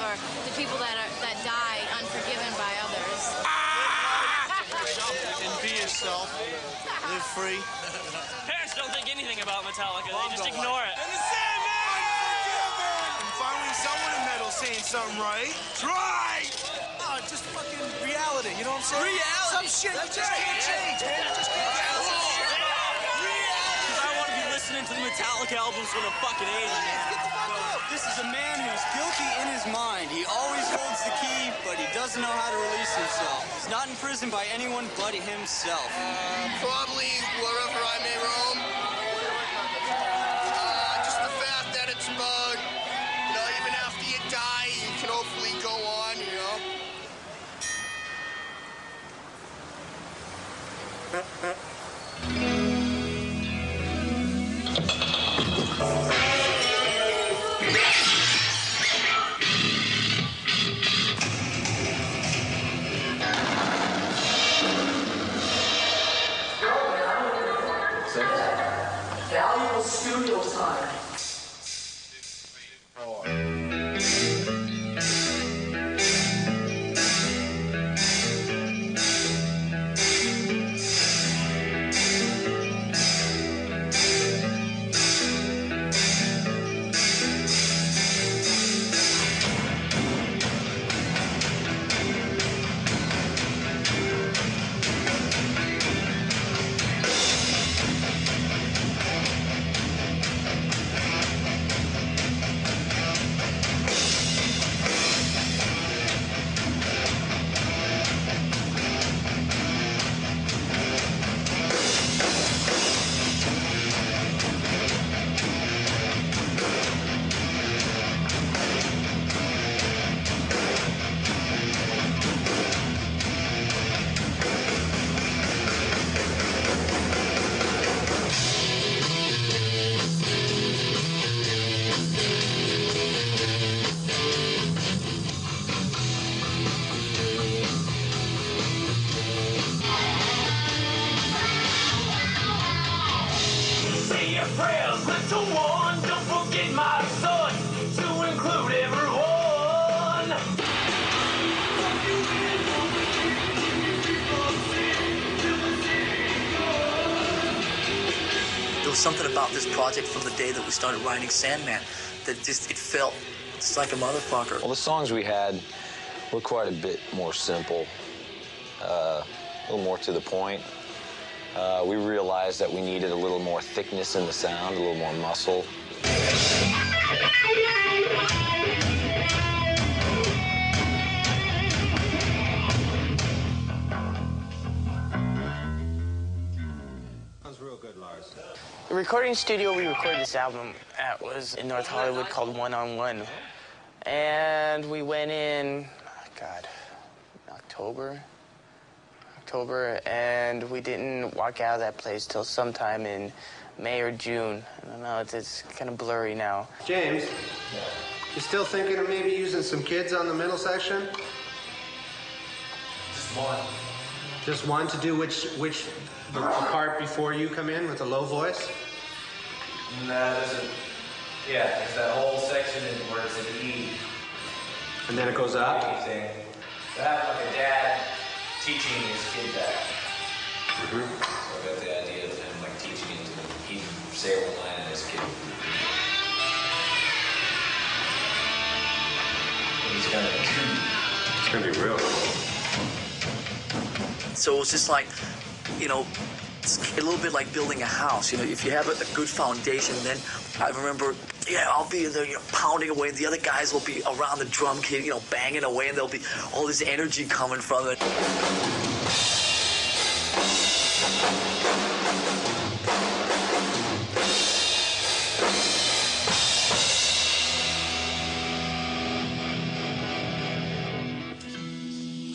for the people that die unforgiven by others. And be yourself. Live free. Parents don't think anything about Metallica. They just ignore it. And the Sandman! And finally someone in metal saying something right. Try! Oh, just fucking reality, you know what I'm saying? Reality? Some shit you just can't change, man. You just can't change some shit. Because I want to be listening to the Metallica albums from the fucking 80s. This is a man who's guilty in his mind. He always holds the key, but he doesn't know how to release himself. He's not in prison by anyone but himself. Probably wherever I may roam. Just the fact that it's about, you know, even after you die, you can hopefully go on, you know. Valuable studio time. Prayers, little one, don't forget my son, to include everyone. There was something about this project from the day that we started writing Sandman that just, it felt just like a motherfucker. Well, the songs we had were quite a bit more simple, a little more to the point. We realized that we needed a little more thickness in the sound, a little more muscle. Sounds real good, Lars. The recording studio we recorded this album at was in North Hollywood called One on One. And we went in, God, October, and we didn't walk out of that place till sometime in May or June. I don't know, it's kind of blurry now. James, you still thinking of maybe using some kids on the middle section? Just one. Just one to do which the part before you come in with a low voice? No, there's a, yeah, there's that whole section where it's an E. And then it goes up? Thing. So I have like a dad teaching his kid that. So I got the idea of him like teaching it to him. He'd say one line and his kid. He's gonna be real cool. So it was just like, you know, it's a little bit like building a house. You know, if you have a good foundation, then I remember, yeah, I'll be in there, you know, pounding away, and the other guys will be around the drum kit, you know, banging away, and there'll be all this energy coming from it.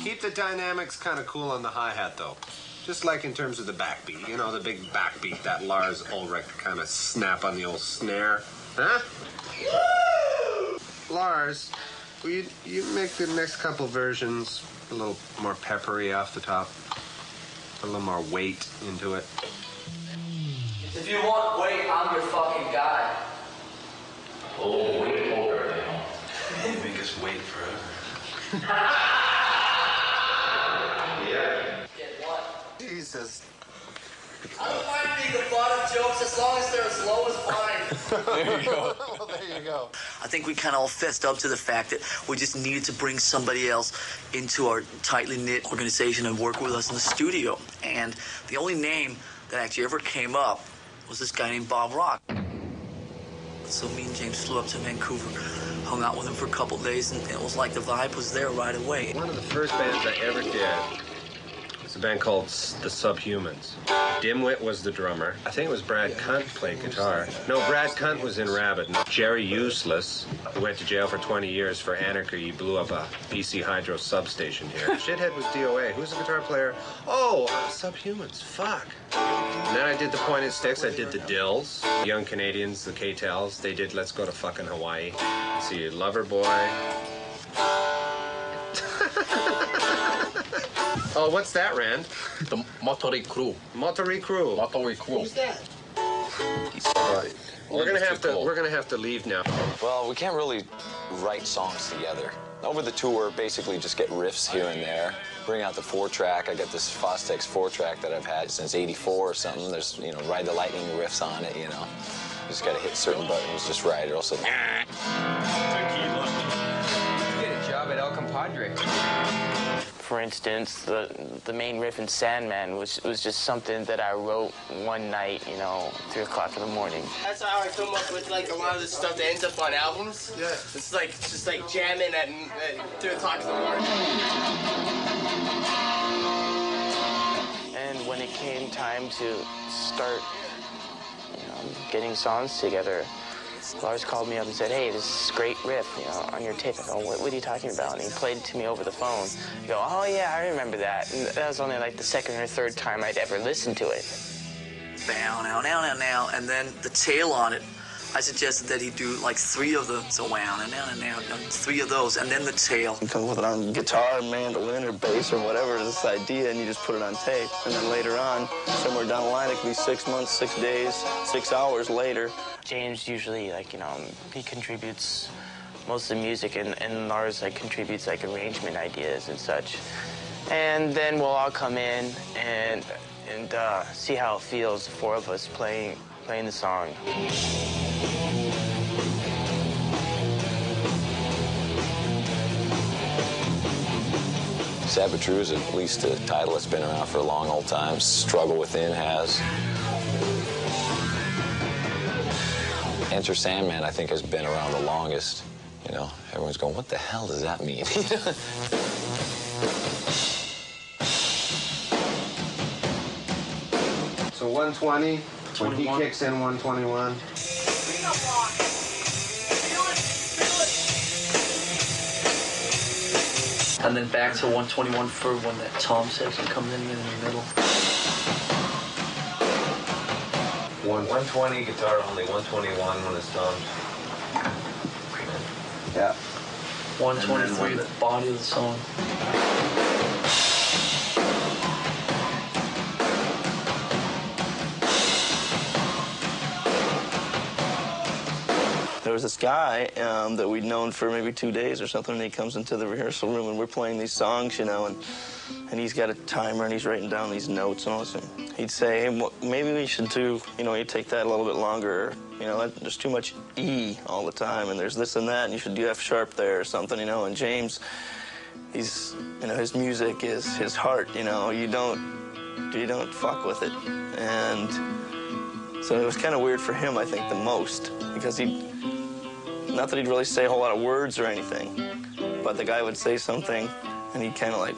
Keep the dynamics kind of cool on the hi-hat, though. Just like in terms of the backbeat. You know, the big backbeat, that Lars Ulrich kind of snap on the old snare. Huh? Lars, will you make the next couple versions a little more peppery off the top? A little more weight into it. If you want weight, I'm your fucking guy. Oh, wait, hold her. Biggest weight for Yeah. Get what? Jesus. I don't mind being the butt of jokes as long as they're as low as fine. There you go. Well, there you go. I think we kind of all fessed up to the fact that we just needed to bring somebody else into our tightly knit organization and work with us in the studio. And the only name that actually ever came up was this guy named Bob Rock. So me and James flew up to Vancouver, hung out with him for a couple days, and it was like the vibe was there right away. One of the first bands I ever did was a band called The Subhumans. Dimwit was the drummer. I think it was Brad Cunt played guitar. No, Brad Cunt was in Rabid. Jerry Useless, who went to jail for 20 years for anarchy, he blew up a BC Hydro substation here. Shithead was DOA. Who's the guitar player? Oh, Subhumans. Fuck. And then I did the Pointed Sticks. I did the Dills. The Young Canadians, the K-Tels. They did Let's Go to Fucking Hawaii. Let's see, Loverboy. Oh, what's that, Rand? The Motori Crew. Motori Crew. Motori Crew. Who's that? Right. We're gonna have to leave now. Well, we can't really write songs together. Over the tour, basically just get riffs here and there. Bring out the 4-track. I got this Fostex 4-track that I've had since '84 or something. There's, you know, Ride the Lightning riffs on it, you know. You just gotta hit certain buttons, just right, or else it'll... Get a job at El Compadre. For instance, the main riff in Sandman was just something that I wrote one night, you know, 3 o'clock in the morning. That's how I come up with like a lot of the stuff that ends up on albums. Yeah. It's like just like jamming at 3 o'clock in the morning. And when it came time to start, you know, getting songs together, Lars called me up and said, hey, this is a great riff, you know, on your tape. I go, what are you talking about? And he played it to me over the phone. I go, oh, yeah, I remember that. And that was only like the second or third time I'd ever listened to it. Now, and then the tail on it, I suggested that he do like 3 of the, so wow, now, 3 of those, and then the tail. You come with it on guitar, mandolin, or bass, or whatever, this idea, and you just put it on tape. And then later on, somewhere down the line, it could be 6 months, 6 days, 6 hours later. James usually, like, you know, he contributes most of the music, and Lars, like, contributes, like, arrangement ideas and such. And then we'll all come in and see how it feels, the 4 of us playing the song. Sabbath True is at least a title that's been around for a long old time. Struggle Within has. Enter Sandman, I think, has been around the longest. You know, everyone's going, what the hell does that mean? So 120, when he kicks in 121. And then back to 121 for when that tom section comes in the middle. 120 guitar only, 121 when it's toms. Yeah. 123, the body of the song. There was this guy that we'd known for maybe 2 days or something, and he comes into the rehearsal room, and we're playing these songs, you know, and he's got a timer, and he's writing down these notes and all this. And he'd say, hey, well, maybe we should do, you know, you take that a little bit longer. You know, there's too much E all the time, and there's this and that, and you should do F sharp there or something, you know. And James, he's, you know, his music is his heart, you know. You don't fuck with it. And so it was kind of weird for him, I think, the most, because not that he'd really say a whole lot of words or anything, but the guy would say something, and he'd kind of like,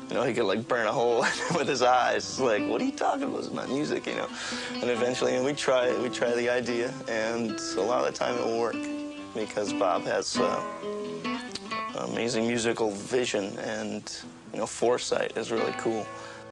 you know, he could like burn a hole with his eyes. It's like, what are you talking about? It's my music, you know. And eventually, and we try the idea, and a lot of the time it will work because Bob has amazing musical vision, and, you know, foresight is really cool.